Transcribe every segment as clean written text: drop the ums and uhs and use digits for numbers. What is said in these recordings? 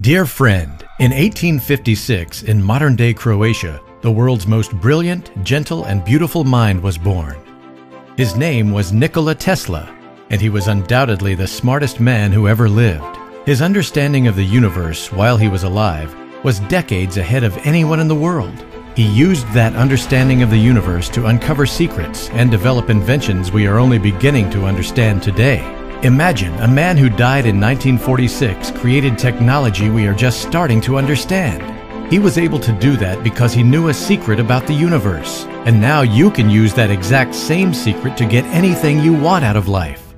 Dear friend, in 1856, in modern-day Croatia, the world's most brilliant, gentle, and beautiful mind was born. His name was Nikola Tesla, and he was undoubtedly the smartest man who ever lived. His understanding of the universe while he was alive was decades ahead of anyone in the world. He used that understanding of the universe to uncover secrets and develop inventions we are only beginning to understand today. Imagine a man who died in 1946 created technology we are just starting to understand. He was able to do that because he knew a secret about the universe. And now you can use that exact same secret to get anything you want out of life.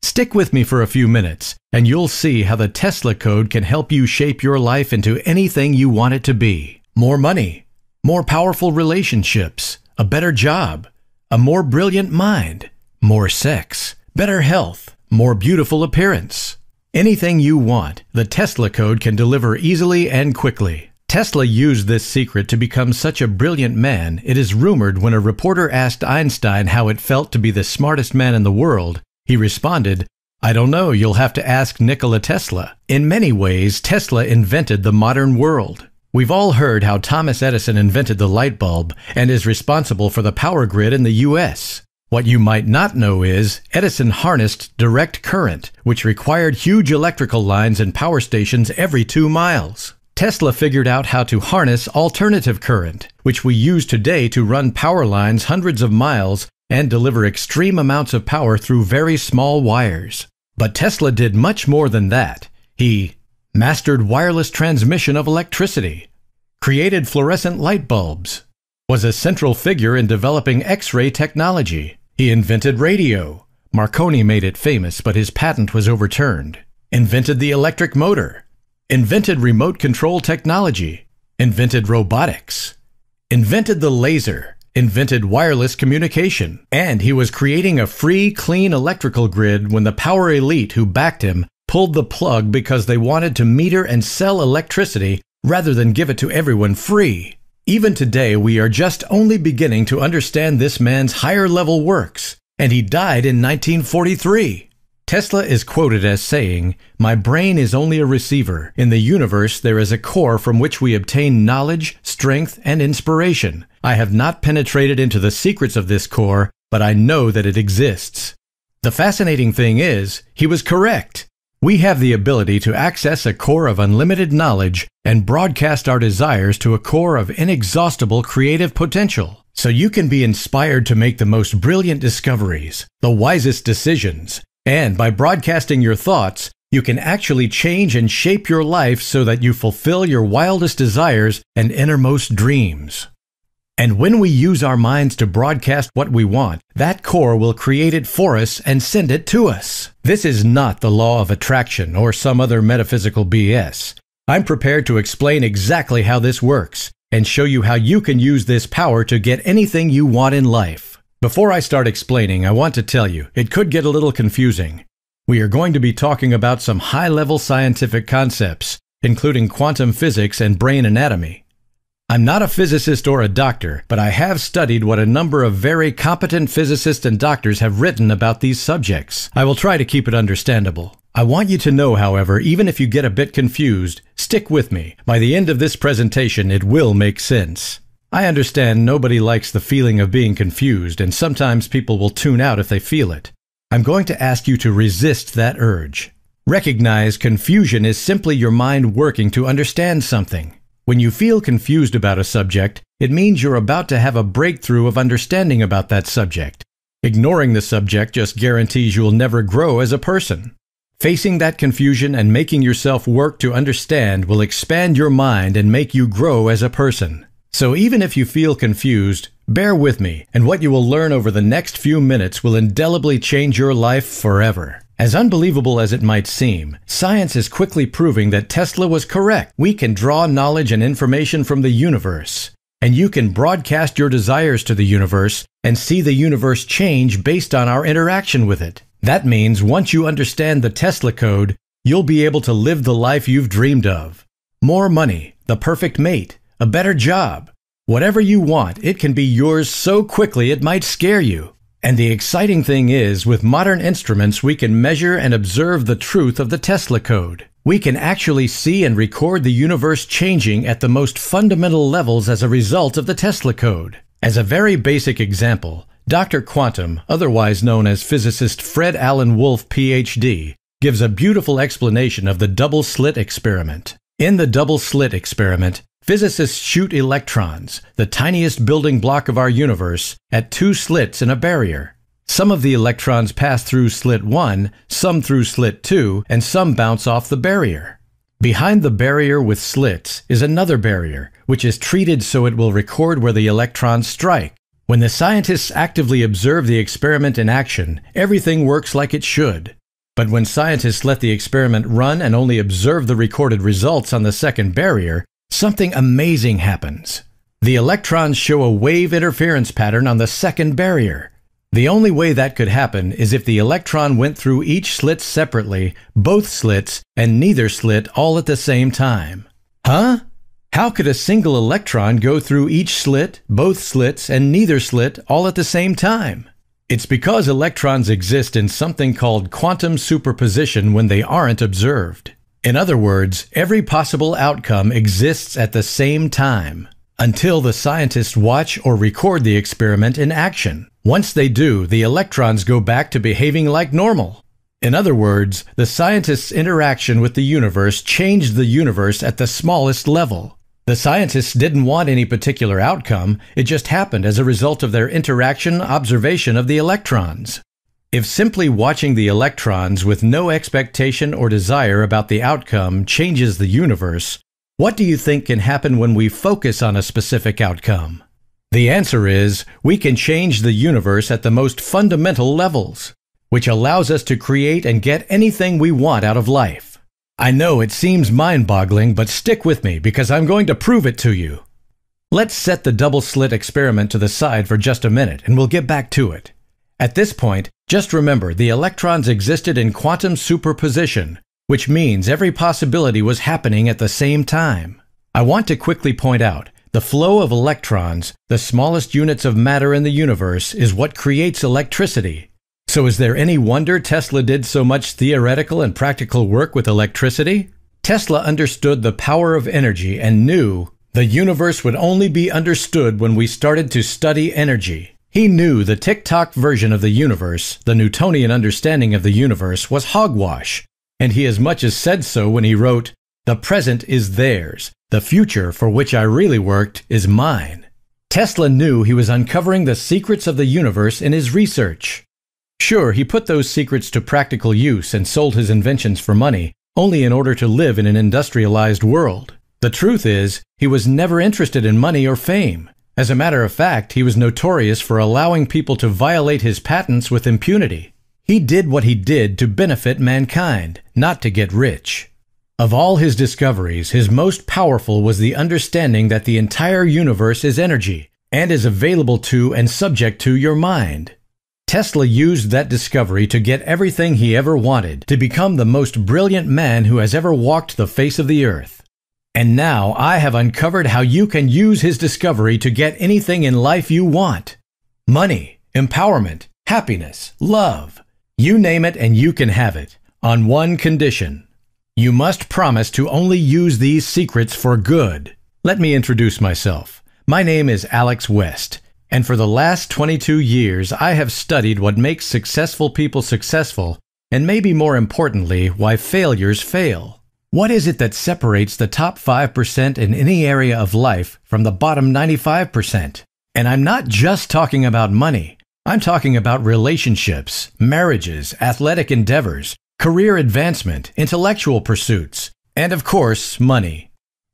Stick with me for a few minutes, and you'll see how the Tesla Code can help you shape your life into anything you want it to be. More money, more powerful relationships, a better job, a more brilliant mind, more sex, better health, more beautiful appearance. Anything you want, the Tesla Code can deliver easily and quickly. Tesla used this secret to become such a brilliant man, it is rumored when a reporter asked Einstein how it felt to be the smartest man in the world, he responded, "I don't know, you'll have to ask Nikola Tesla." In many ways, Tesla invented the modern world. We've all heard how Thomas Edison invented the light bulb and is responsible for the power grid in the US. What you might not know is, Edison harnessed direct current, which required huge electrical lines and power stations every 2 miles. Tesla figured out how to harness alternative current, which we use today to run power lines hundreds of miles and deliver extreme amounts of power through very small wires. But Tesla did much more than that. He mastered wireless transmission of electricity, created fluorescent light bulbs, was a central figure in developing X-ray technology. He invented radio. Marconi made it famous, but his patent was overturned. Invented the electric motor. Invented remote control technology. Invented robotics. Invented the laser. Invented wireless communication. And he was creating a free, clean electrical grid when the power elite who backed him pulled the plug because they wanted to meter and sell electricity rather than give it to everyone free. Even today, we are just only beginning to understand this man's higher-level works, and he died in 1943. Tesla is quoted as saying, "My brain is only a receiver. In the universe, there is a core from which we obtain knowledge, strength, and inspiration. I have not penetrated into the secrets of this core, but I know that it exists." The fascinating thing is, he was correct. We have the ability to access a core of unlimited knowledge and broadcast our desires to a core of inexhaustible creative potential. So you can be inspired to make the most brilliant discoveries, the wisest decisions, and by broadcasting your thoughts, you can actually change and shape your life so that you fulfill your wildest desires and innermost dreams. And when we use our minds to broadcast what we want, that core will create it for us and send it to us. This is not the law of attraction or some other metaphysical BS. I'm prepared to explain exactly how this works and show you how you can use this power to get anything you want in life. Before I start explaining, I want to tell you, it could get a little confusing. We are going to be talking about some high-level scientific concepts, including quantum physics and brain anatomy. I'm not a physicist or a doctor, but I have studied what a number of very competent physicists and doctors have written about these subjects. I will try to keep it understandable. I want you to know, however, even if you get a bit confused, stick with me. By the end of this presentation, it will make sense. I understand nobody likes the feeling of being confused, and sometimes people will tune out if they feel it. I'm going to ask you to resist that urge. Recognize confusion is simply your mind working to understand something. When you feel confused about a subject, it means you're about to have a breakthrough of understanding about that subject. Ignoring the subject just guarantees you'll never grow as a person. Facing that confusion and making yourself work to understand will expand your mind and make you grow as a person. So even if you feel confused, bear with me, and what you will learn over the next few minutes will indelibly change your life forever. As unbelievable as it might seem, science is quickly proving that Tesla was correct. We can draw knowledge and information from the universe, and you can broadcast your desires to the universe and see the universe change based on our interaction with it. That means once you understand the Tesla Code, you'll be able to live the life you've dreamed of. More money, the perfect mate, a better job. Whatever you want, it can be yours so quickly it might scare you. And the exciting thing is, with modern instruments, we can measure and observe the truth of the Tesla Code. We can actually see and record the universe changing at the most fundamental levels as a result of the Tesla code. As a very basic example, Dr. Quantum, otherwise known as physicist Fred Alan Wolf, Ph.D., gives a beautiful explanation of the double-slit experiment. In the double-slit experiment, physicists shoot electrons, the tiniest building block of our universe, at two slits in a barrier. Some of the electrons pass through slit 1, some through slit 2, and some bounce off the barrier. Behind the barrier with slits is another barrier, which is treated so it will record where the electrons strike. When the scientists actively observe the experiment in action, everything works like it should. But when scientists let the experiment run and only observe the recorded results on the second barrier, something amazing happens. The electrons show a wave interference pattern on the second barrier. The only way that could happen is if the electron went through each slit separately, both slits, and neither slit all at the same time. Huh? How could a single electron go through each slit, both slits, and neither slit all at the same time? It's because electrons exist in something called quantum superposition when they aren't observed. In other words, every possible outcome exists at the same time, until the scientists watch or record the experiment in action. Once they do, the electrons go back to behaving like normal. In other words, the scientists' interaction with the universe changed the universe at the smallest level. The scientists didn't want any particular outcome, it just happened as a result of their observation of the electrons. If simply watching the electrons with no expectation or desire about the outcome changes the universe, what do you think can happen when we focus on a specific outcome? The answer is, we can change the universe at the most fundamental levels, which allows us to create and get anything we want out of life. I know it seems mind-boggling, but stick with me because I'm going to prove it to you. Let's set the double-slit experiment to the side for just a minute and we'll get back to it. At this point, just remember the electrons existed in quantum superposition, which means every possibility was happening at the same time. I want to quickly point out, the flow of electrons, the smallest units of matter in the universe, is what creates electricity. So is there any wonder Tesla did so much theoretical and practical work with electricity? Tesla understood the power of energy and knew the universe would only be understood when we started to study energy. He knew the tick-tock version of the universe, the Newtonian understanding of the universe, was hogwash, and he as much as said so when he wrote, "The present is theirs. The future for which I really worked is mine." Tesla knew he was uncovering the secrets of the universe in his research. Sure, he put those secrets to practical use and sold his inventions for money, only in order to live in an industrialized world. The truth is, he was never interested in money or fame. As a matter of fact, he was notorious for allowing people to violate his patents with impunity. He did what he did to benefit mankind, not to get rich. Of all his discoveries, his most powerful was the understanding that the entire universe is energy, and is available to and subject to your mind. Tesla used that discovery to get everything he ever wanted, to become the most brilliant man who has ever walked the face of the earth. And now I have uncovered how you can use his discovery to get anything in life you want. Money, empowerment, happiness, love. You name it and you can have it, on one condition. You must promise to only use these secrets for good. Let me introduce myself. My name is Alex West. And for the last 22 years, I have studied what makes successful people successful, and maybe more importantly, why failures fail. What is it that separates the top 5% in any area of life from the bottom 95%? And I'm not just talking about money. I'm talking about relationships, marriages, athletic endeavors, career advancement, intellectual pursuits, and of course, money.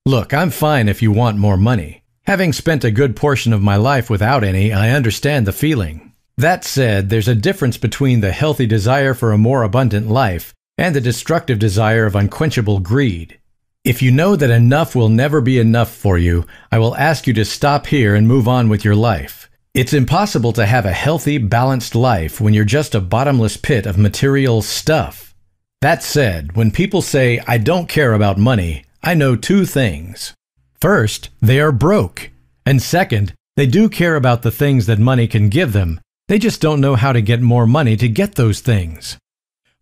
Look, I'm fine if you want more money. Having spent a good portion of my life without any, I understand the feeling. That said, there's a difference between the healthy desire for a more abundant life and the destructive desire of unquenchable greed. If you know that enough will never be enough for you, I will ask you to stop here and move on with your life. It's impossible to have a healthy, balanced life when you're just a bottomless pit of material stuff. That said, when people say, "I don't care about money," I know two things. First, they are broke. And second, they do care about the things that money can give them. They just don't know how to get more money to get those things.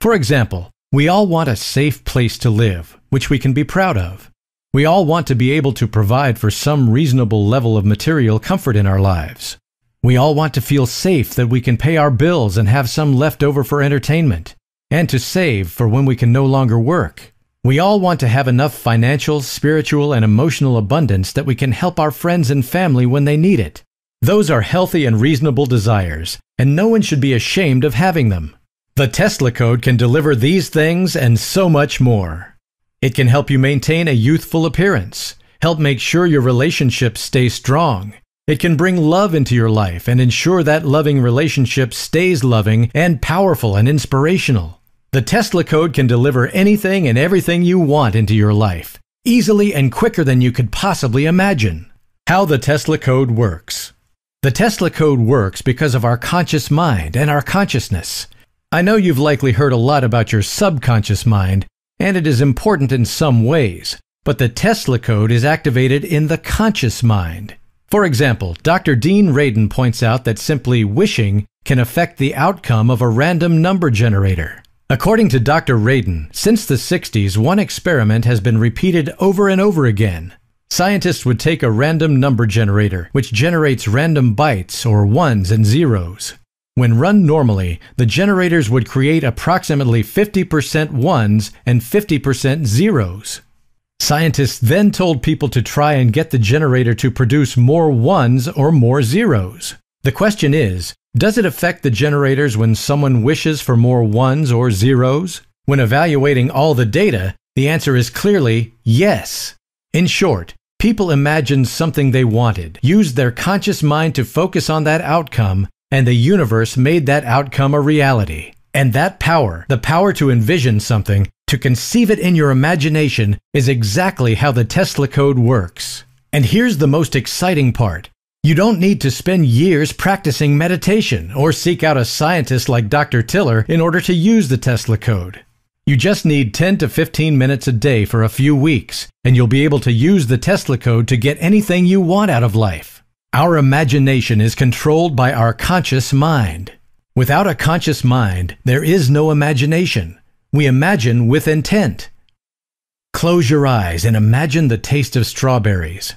For example, We all want a safe place to live, which we can be proud of. We all want to be able to provide for some reasonable level of material comfort in our lives. We all want to feel safe that we can pay our bills and have some left over for entertainment, and to save for when we can no longer work. We all want to have enough financial, spiritual, and emotional abundance that we can help our friends and family when they need it. Those are healthy and reasonable desires, and no one should be ashamed of having them. The Tesla Code can deliver these things and so much more. It can help you maintain a youthful appearance, help make sure your relationships stay strong. It can bring love into your life and ensure that loving relationship stays loving and powerful and inspirational. The Tesla Code can deliver anything and everything you want into your life, easily and quicker than you could possibly imagine. How the Tesla Code works. The Tesla Code works because of our conscious mind and our consciousness. I know you've likely heard a lot about your subconscious mind, and it is important in some ways, but the Tesla Code is activated in the conscious mind. For example, Dr. Dean Radin points out that simply wishing can affect the outcome of a random number generator. According to Dr. Radin, since the 60s, one experiment has been repeated over and over again. Scientists would take a random number generator, which generates random bytes or ones and zeros. When run normally, the generators would create approximately 50% ones and 50% zeros. Scientists then told people to try and get the generator to produce more ones or more zeros. The question is, does it affect the generators when someone wishes for more ones or zeros? When evaluating all the data, the answer is clearly yes. In short, people imagined something they wanted, used their conscious mind to focus on that outcome, and the universe made that outcome a reality. And that power, the power to envision something, to conceive it in your imagination, is exactly how the Tesla Code works. And here's the most exciting part. You don't need to spend years practicing meditation or seek out a scientist like Dr. Tiller in order to use the Tesla Code. You just need 10 to 15 minutes a day for a few weeks, and you'll be able to use the Tesla Code to get anything you want out of life. Our imagination is controlled by our conscious mind. Without a conscious mind, there is no imagination. We imagine with intent. Close your eyes and imagine the taste of strawberries.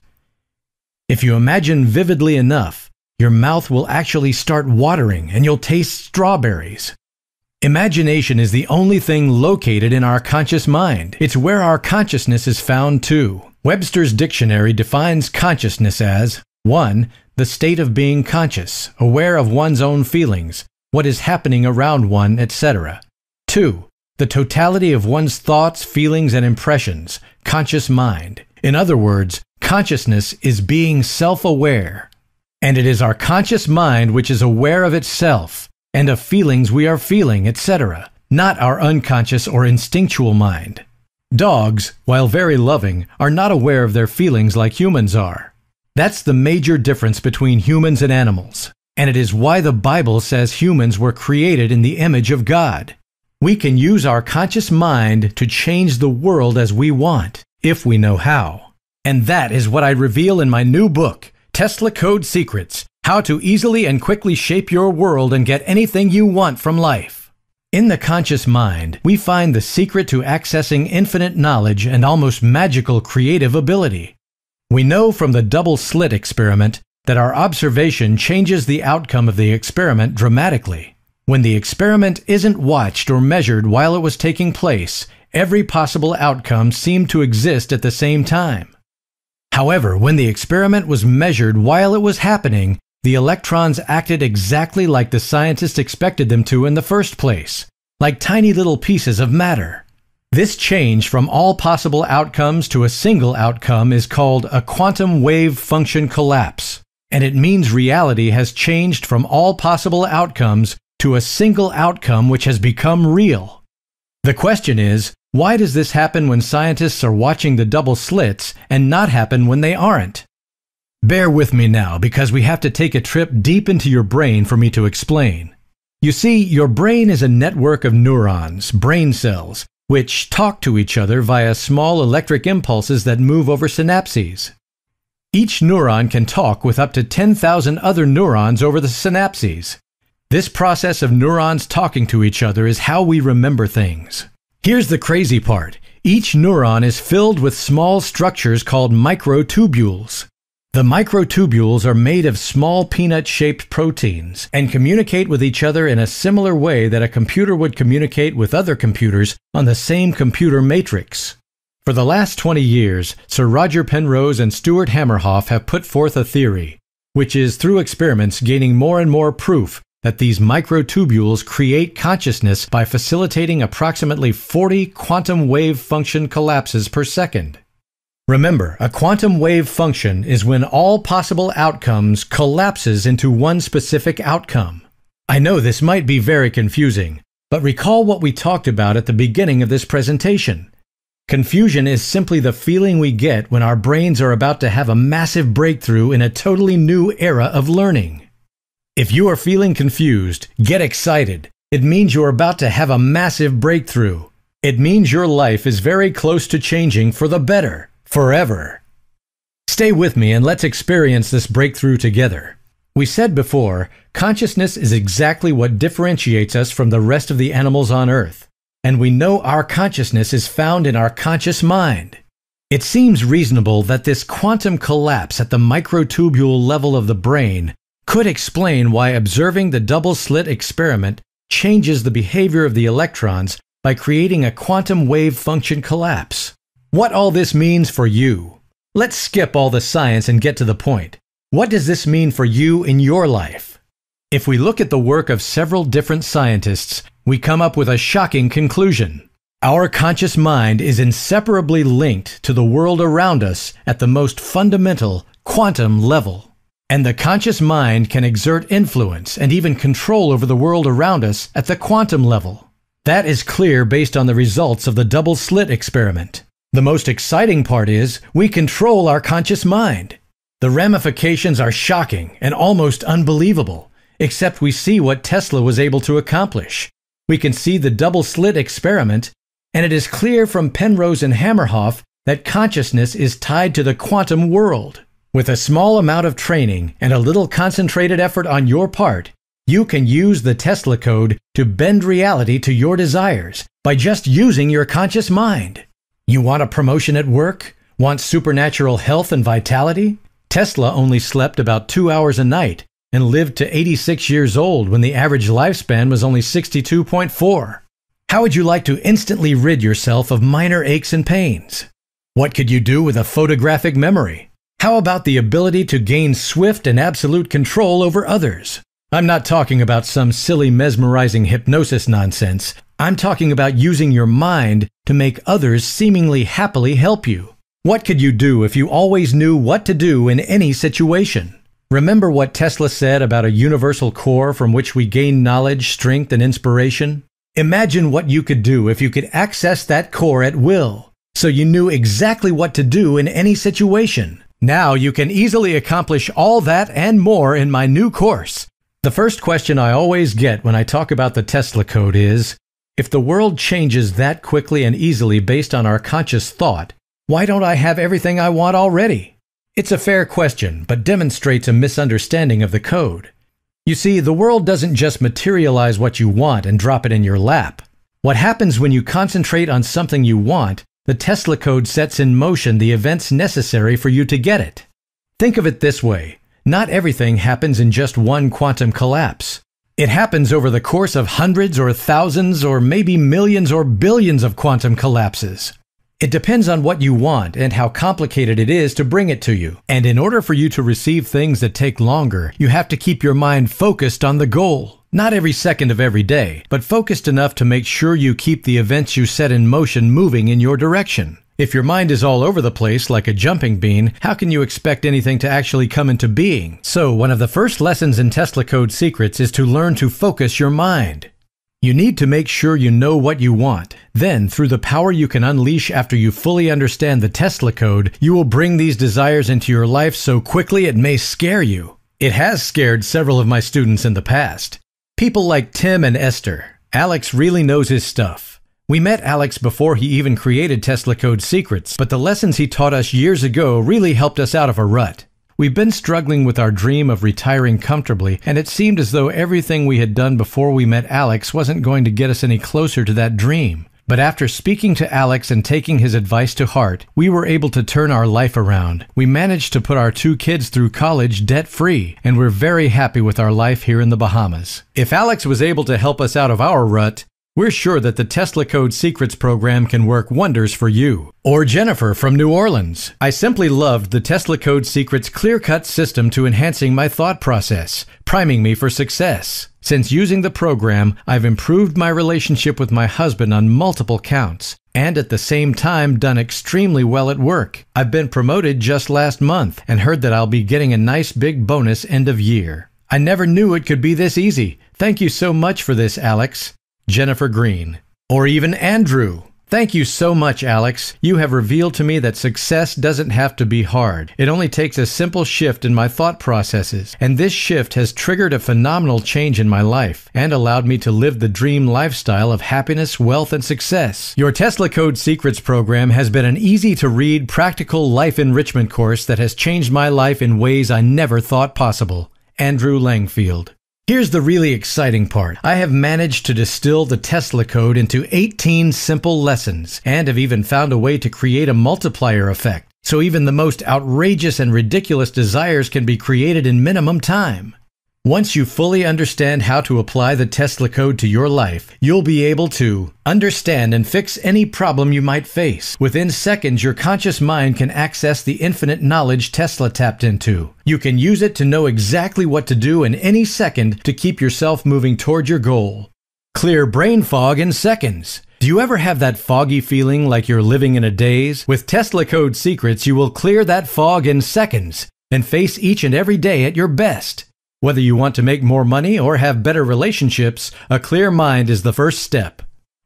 If you imagine vividly enough, your mouth will actually start watering and you'll taste strawberries. Imagination is the only thing located in our conscious mind. It's where our consciousness is found too. Webster's dictionary defines consciousness as 1. The state of being conscious, aware of one's own feelings, what is happening around one, etc. 2. The totality of one's thoughts, feelings, and impressions, conscious mind. In other words, consciousness is being self-aware. And it is our conscious mind which is aware of itself, and of feelings we are feeling, etc., not our unconscious or instinctual mind. Dogs, while very loving, are not aware of their feelings like humans are. That's the major difference between humans and animals, and it is why the Bible says humans were created in the image of God. We can use our conscious mind to change the world as we want, if we know how. And that is what I reveal in my new book, Tesla Code Secrets: How to Easily and Quickly Shape Your World and Get Anything You Want from Life. In the conscious mind, we find the secret to accessing infinite knowledge and almost magical creative ability. We know from the double slit experiment that our observation changes the outcome of the experiment dramatically. When the experiment isn't watched or measured while it was taking place, every possible outcome seemed to exist at the same time. However, when the experiment was measured while it was happening, the electrons acted exactly like the scientists expected them to in the first place, like tiny little pieces of matter. This change from all possible outcomes to a single outcome is called a quantum wave function collapse, and it means reality has changed from all possible outcomes to a single outcome which has become real. The question is, why does this happen when scientists are watching the double slits and not happen when they aren't? Bear with me now, because we have to take a trip deep into your brain for me to explain. You see, your brain is a network of neurons, brain cells, which talk to each other via small electric impulses that move over synapses. Each neuron can talk with up to 10,000 other neurons over the synapses. This process of neurons talking to each other is how we remember things. Here's the crazy part. Each neuron is filled with small structures called microtubules. The microtubules are made of small peanut-shaped proteins and communicate with each other in a similar way that a computer would communicate with other computers on the same computer matrix. For the last 20 years, Sir Roger Penrose and Stuart Hamerhoff have put forth a theory, which is, through experiments, gaining more and more proof that these microtubules create consciousness by facilitating approximately 40 quantum wave function collapses per second. Remember, a quantum wave function is when all possible outcomes collapses into one specific outcome. I know this might be very confusing, but recall what we talked about at the beginning of this presentation. Confusion is simply the feeling we get when our brains are about to have a massive breakthrough in a totally new era of learning. If you are feeling confused, get excited. It means you are about to have a massive breakthrough. It means your life is very close to changing for the better, forever. Stay with me and let's experience this breakthrough together. We said before, consciousness is exactly what differentiates us from the rest of the animals on Earth. And we know our consciousness is found in our conscious mind. It seems reasonable that this quantum collapse at the microtubule level of the brain could explain why observing the double-slit experiment changes the behavior of the electrons by creating a quantum wave function collapse. What all this means for you. Let's skip all the science and get to the point. What does this mean for you in your life? If we look at the work of several different scientists, we come up with a shocking conclusion. Our conscious mind is inseparably linked to the world around us at the most fundamental quantum level. And the conscious mind can exert influence and even control over the world around us at the quantum level. That is clear based on the results of the double-slit experiment. The most exciting part is we control our conscious mind. The ramifications are shocking and almost unbelievable, except we see what Tesla was able to accomplish. We can see the double-slit experiment, and it is clear from Penrose and Hamerhoff that consciousness is tied to the quantum world. With a small amount of training and a little concentrated effort on your part, you can use the Tesla code to bend reality to your desires by just using your conscious mind. You want a promotion at work? Want supernatural health and vitality? Tesla only slept about 2 hours a night and lived to 86 years old when the average lifespan was only 62.4. How would you like to instantly rid yourself of minor aches and pains? What could you do with a photographic memory? How about the ability to gain swift and absolute control over others? I'm not talking about some silly mesmerizing hypnosis nonsense. I'm talking about using your mind to make others seemingly happily help you. What could you do if you always knew what to do in any situation? Remember what Tesla said about a universal core from which we gain knowledge, strength, and inspiration? Imagine what you could do if you could access that core at will, so you knew exactly what to do in any situation. Now you can easily accomplish all that and more in my new course. The first question I always get when I talk about the Tesla code is, if the world changes that quickly and easily based on our conscious thought, why don't I have everything I want already? It's a fair question, but demonstrates a misunderstanding of the code. You see, the world doesn't just materialize what you want and drop it in your lap. What happens when you concentrate on something you want, the Tesla code sets in motion the events necessary for you to get it. Think of it this way. Not everything happens in just one quantum collapse. It happens over the course of hundreds or thousands or maybe millions or billions of quantum collapses. It depends on what you want and how complicated it is to bring it to you. And in order for you to receive things that take longer, you have to keep your mind focused on the goal. Not every second of every day, but focused enough to make sure you keep the events you set in motion moving in your direction. If your mind is all over the place like a jumping bean, how can you expect anything to actually come into being? So, one of the first lessons in Tesla Code Secrets is to learn to focus your mind. You need to make sure you know what you want. Then, through the power you can unleash after you fully understand the Tesla code, you will bring these desires into your life so quickly it may scare you. It has scared several of my students in the past. People like Tim and Esther. Alex really knows his stuff. We met Alex before he even created Tesla Code Secrets, but the lessons he taught us years ago really helped us out of a rut. We've been struggling with our dream of retiring comfortably, and it seemed as though everything we had done before we met Alex wasn't going to get us any closer to that dream. But after speaking to Alex and taking his advice to heart, we were able to turn our life around. We managed to put our 2 kids through college debt-free, and we're very happy with our life here in the Bahamas. If Alex was able to help us out of our rut, we're sure that the Tesla Code Secrets program can work wonders for you. Or Jennifer from New Orleans. I simply loved the Tesla Code Secrets clear-cut system to enhancing my thought process, priming me for success. Since using the program, I've improved my relationship with my husband on multiple counts, and at the same time done extremely well at work. I've been promoted just last month and heard that I'll be getting a nice big bonus end of year. I never knew it could be this easy. Thank you so much for this, Alex. Jennifer Green. Or even Andrew. Thank you so much, Alex. You have revealed to me that success doesn't have to be hard. It only takes a simple shift in my thought processes, and this shift has triggered a phenomenal change in my life and allowed me to live the dream lifestyle of happiness, wealth, and success. Your Tesla Code Secrets program has been an easy-to-read, practical life enrichment course that has changed my life in ways I never thought possible. Andrew Langfield. Here's the really exciting part. I have managed to distill the Tesla Code into 18 simple lessons, and have even found a way to create a multiplier effect, so even the most outrageous and ridiculous desires can be created in minimum time. Once you fully understand how to apply the Tesla Code to your life, you'll be able to understand and fix any problem you might face. Within seconds, your conscious mind can access the infinite knowledge Tesla tapped into. You can use it to know exactly what to do in any second to keep yourself moving toward your goal. Clear brain fog in seconds. Do you ever have that foggy feeling like you're living in a daze? With Tesla Code Secrets, you will clear that fog in seconds and face each and every day at your best. Whether you want to make more money or have better relationships, a clear mind is the first step.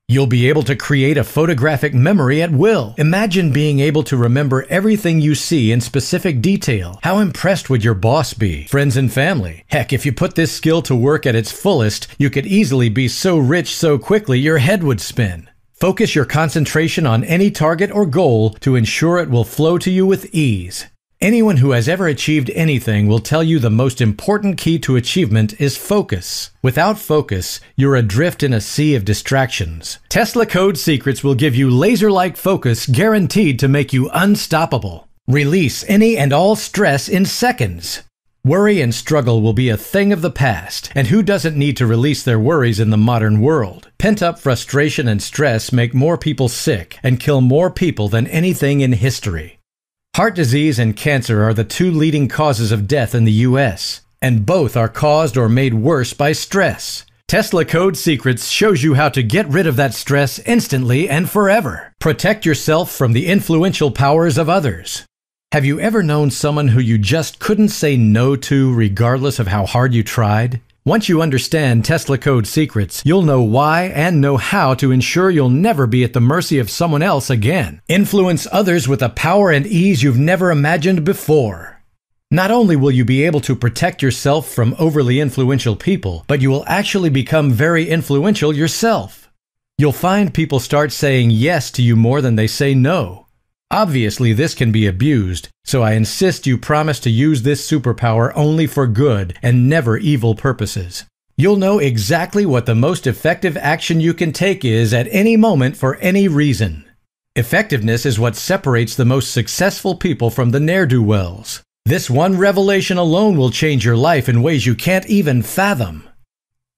You'll be able to create a photographic memory at will. Imagine being able to remember everything you see in specific detail. How impressed would your boss be? Friends and family? Heck, if you put this skill to work at its fullest, you could easily be so rich so quickly your head would spin. Focus your concentration on any target or goal to ensure it will flow to you with ease. Anyone who has ever achieved anything will tell you the most important key to achievement is focus. Without focus, you're adrift in a sea of distractions. Tesla Code Secrets will give you laser-like focus guaranteed to make you unstoppable. Release any and all stress in seconds. Worry and struggle will be a thing of the past, and who doesn't need to release their worries in the modern world? Pent-up frustration and stress make more people sick and kill more people than anything in history. Heart disease and cancer are the 2 leading causes of death in the U.S., and both are caused or made worse by stress. Tesla Code Secrets shows you how to get rid of that stress instantly and forever. Protect yourself from the influential powers of others. Have you ever known someone who you just couldn't say no to regardless of how hard you tried? Once you understand Tesla Code Secrets, you'll know why and know how to ensure you'll never be at the mercy of someone else again. Influence others with a power and ease you've never imagined before. Not only will you be able to protect yourself from overly influential people, but you will actually become very influential yourself. You'll find people start saying yes to you more than they say no. Obviously, this can be abused, so I insist you promise to use this superpower only for good and never evil purposes. You'll know exactly what the most effective action you can take is at any moment for any reason. Effectiveness is what separates the most successful people from the ne'er-do-wells. This one revelation alone will change your life in ways you can't even fathom.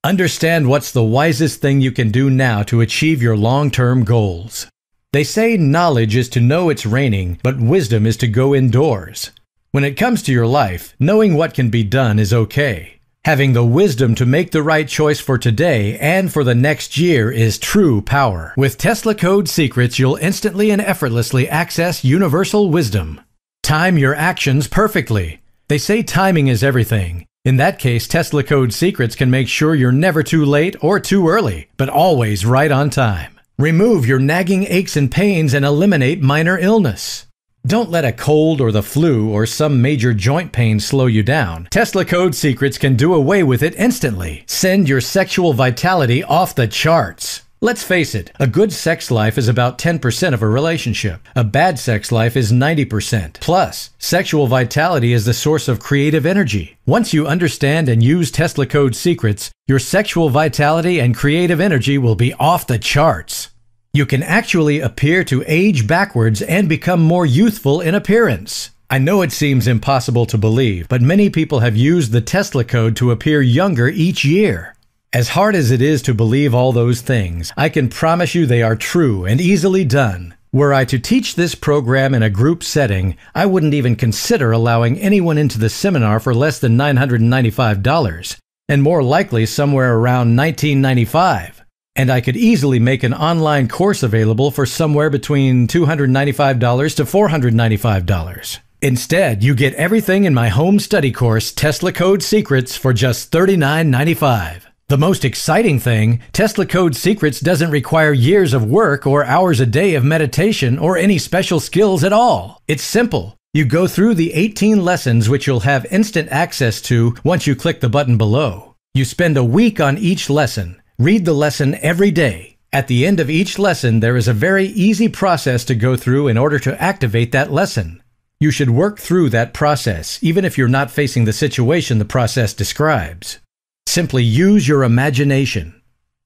Understand what's the wisest thing you can do now to achieve your long-term goals. They say knowledge is to know it's raining, but wisdom is to go indoors. When it comes to your life, knowing what can be done is okay. Having the wisdom to make the right choice for today and for the next year is true power. With Tesla Code Secrets, you'll instantly and effortlessly access universal wisdom. Time your actions perfectly. They say timing is everything. In that case, Tesla Code Secrets can make sure you're never too late or too early, but always right on time. Remove your nagging aches and pains and eliminate minor illness. Don't let a cold or the flu or some major joint pain slow you down. Tesla Code Secrets can do away with it instantly. Send your sexual vitality off the charts. Let's face it, a good sex life is about 10% of a relationship. A bad sex life is 90%. Plus, sexual vitality is the source of creative energy. Once you understand and use Tesla Code Secrets, your sexual vitality and creative energy will be off the charts. You can actually appear to age backwards and become more youthful in appearance. I know it seems impossible to believe, but many people have used the Tesla code to appear younger each year. As hard as it is to believe all those things, I can promise you they are true and easily done. Were I to teach this program in a group setting, I wouldn't even consider allowing anyone into the seminar for less than $995, and more likely somewhere around $1995. And I could easily make an online course available for somewhere between $295 to $495. Instead, you get everything in my home study course, Tesla Code Secrets, for just $39.95. The most exciting thing, Tesla Code Secrets doesn't require years of work or hours a day of meditation or any special skills at all. It's simple. You go through the 18 lessons which you'll have instant access to once you click the button below. You spend a week on each lesson. Read the lesson every day. At the end of each lesson, there is a very easy process to go through in order to activate that lesson. You should work through that process, even if you're not facing the situation the process describes. Simply use your imagination.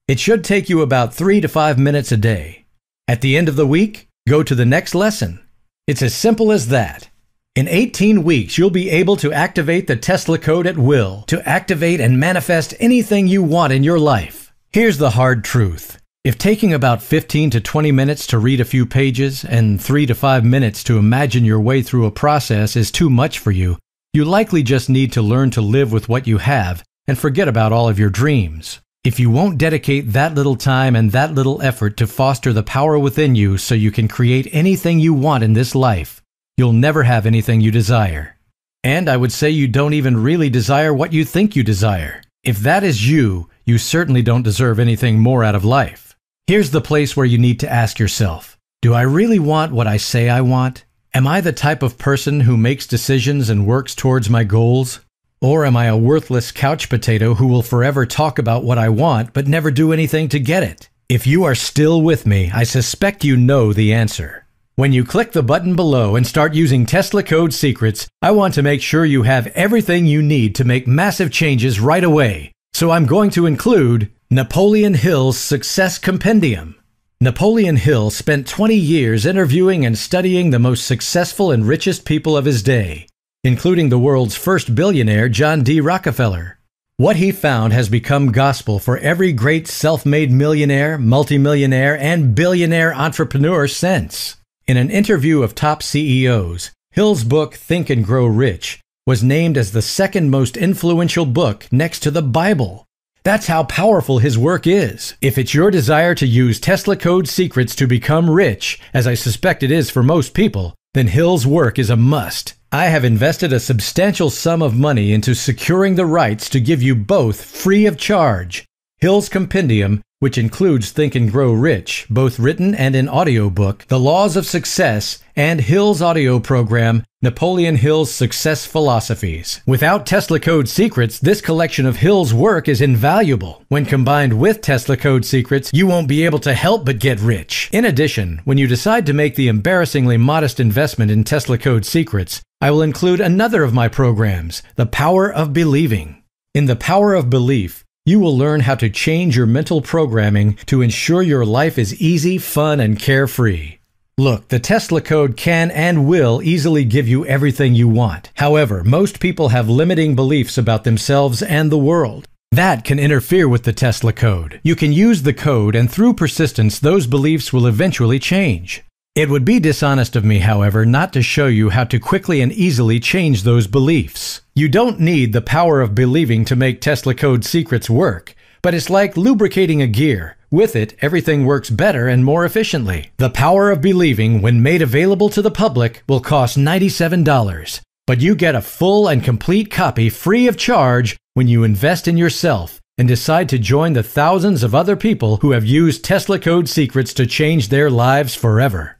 It should take you about 3 to 5 minutes a day. At the end of the week, go to the next lesson. It's as simple as that. In 18 weeks, you'll be able to activate the Tesla code at will, to activate and manifest anything you want in your life. Here's the hard truth. If taking about 15 to 20 minutes to read a few pages and 3 to 5 minutes to imagine your way through a process is too much for you, you likely just need to learn to live with what you have and forget about all of your dreams. If you won't dedicate that little time and that little effort to foster the power within you so you can create anything you want in this life, you'll never have anything you desire. And I would say you don't even really desire what you think you desire. If that is you, you certainly don't deserve anything more out of life. Here's the place where you need to ask yourself, do I really want what I say I want? Am I the type of person who makes decisions and works towards my goals? Or am I a worthless couch potato who will forever talk about what I want but never do anything to get it? If you are still with me, I suspect you know the answer. When you click the button below and start using Tesla Code Secrets, I want to make sure you have everything you need to make massive changes right away. So I'm going to include Napoleon Hill's Success Compendium. Napoleon Hill spent 20 years interviewing and studying the most successful and richest people of his day, including the world's first billionaire, John D. Rockefeller. What he found has become gospel for every great self-made millionaire, multimillionaire, and billionaire entrepreneur since. In an interview of top CEOs, Hill's book, Think and Grow Rich, was named as the second most influential book next to the Bible. That's how powerful his work is. If it's your desire to use Tesla Code Secrets to become rich, as I suspect it is for most people, then Hill's work is a must. I have invested a substantial sum of money into securing the rights to give you both free of charge. Hill's Compendium, which includes Think and Grow Rich, both written and in audiobook, The Laws of Success, and Hill's audio program, Napoleon Hill's Success Philosophies. Without Tesla Code Secrets, this collection of Hill's work is invaluable. When combined with Tesla Code Secrets, you won't be able to help but get rich. In addition, when you decide to make the embarrassingly modest investment in Tesla Code Secrets, I will include another of my programs, The Power of Believing. In The Power of Belief, you will learn how to change your mental programming to ensure your life is easy, fun, and carefree. Look, the Tesla code can and will easily give you everything you want. However, most people have limiting beliefs about themselves and the world. That can interfere with the Tesla code. You can use the code, and through persistence, those beliefs will eventually change. It would be dishonest of me, however, not to show you how to quickly and easily change those beliefs. You don't need the power of believing to make Tesla Code Secrets work, but it's like lubricating a gear. With it, everything works better and more efficiently. The Power of Believing, when made available to the public, will cost $97, but you get a full and complete copy free of charge when you invest in yourself and decide to join the thousands of other people who have used Tesla Code Secrets to change their lives forever.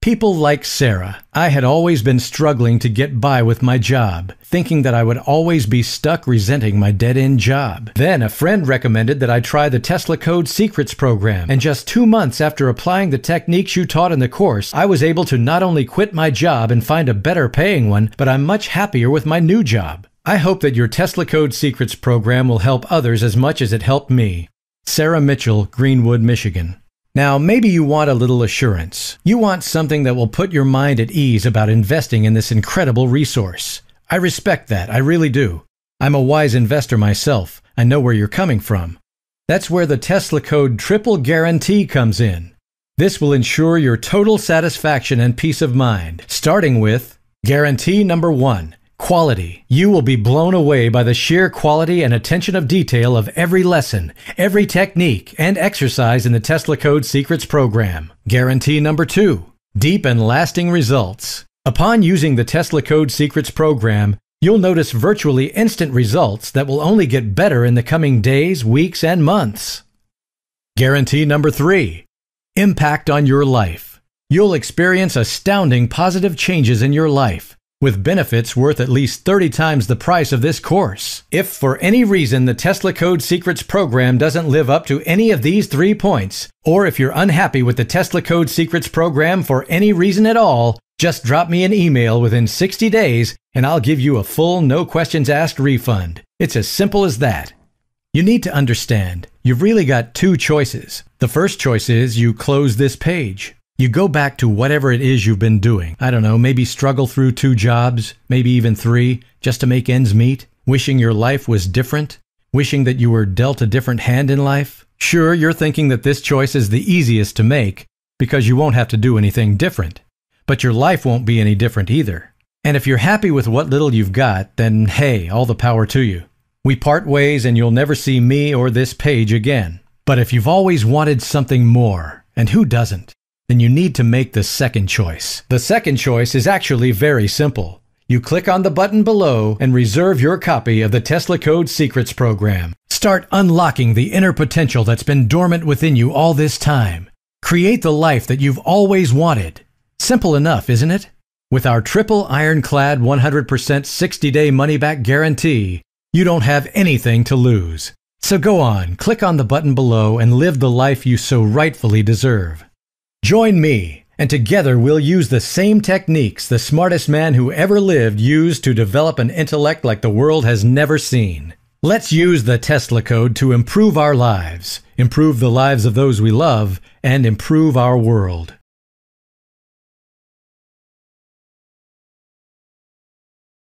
People like Sarah. I had always been struggling to get by with my job, thinking that I would always be stuck resenting my dead-end job. Then a friend recommended that I try the Tesla Code Secrets program, and just 2 months after applying the techniques you taught in the course, I was able to not only quit my job and find a better paying one, but I'm much happier with my new job. I hope that your Tesla Code Secrets program will help others as much as it helped me. Sarah Mitchell, Greenwood, Michigan. Now, maybe you want a little assurance. You want something that will put your mind at ease about investing in this incredible resource. I respect that, I really do. I'm a wise investor myself. I know where you're coming from. That's where the Tesla code Triple Guarantee comes in. This will ensure your total satisfaction and peace of mind, starting with Guarantee number 1. Quality. You will be blown away by the sheer quality and attention of detail of every lesson, every technique, and exercise in the Tesla Code Secrets program. Guarantee number 2. Deep and lasting results. Upon using the Tesla Code Secrets program, you'll notice virtually instant results that will only get better in the coming days, weeks, and months. Guarantee number 3. Impact on your life. You'll experience astounding positive changes in your life, with benefits worth at least 30 times the price of this course. If for any reason the Tesla Code Secrets program doesn't live up to any of these 3 points, or if you're unhappy with the Tesla Code Secrets program for any reason at all, just drop me an email within 60 days and I'll give you a full, no questions asked refund. It's as simple as that. You need to understand, you've really got 2 choices. The first choice is you close this page. You go back to whatever it is you've been doing. I don't know, maybe struggle through 2 jobs, maybe even 3, just to make ends meet, wishing your life was different, wishing that you were dealt a different hand in life. Sure, you're thinking that this choice is the easiest to make because you won't have to do anything different. But your life won't be any different either. And if you're happy with what little you've got, then hey, all the power to you. We part ways and you'll never see me or this page again. But if you've always wanted something more, and who doesn't, then you need to make the second choice. The second choice is actually very simple. You click on the button below and reserve your copy of the Tesla Code Secrets program. Start unlocking the inner potential that's been dormant within you all this time. Create the life that you've always wanted. Simple enough, isn't it? With our triple ironclad 100% 60-day money-back guarantee, you don't have anything to lose. So go on, click on the button below and live the life you so rightfully deserve. Join me, and together we'll use the same techniques the smartest man who ever lived used to develop an intellect like the world has never seen. Let's use the Tesla Code to improve our lives, improve the lives of those we love, and improve our world.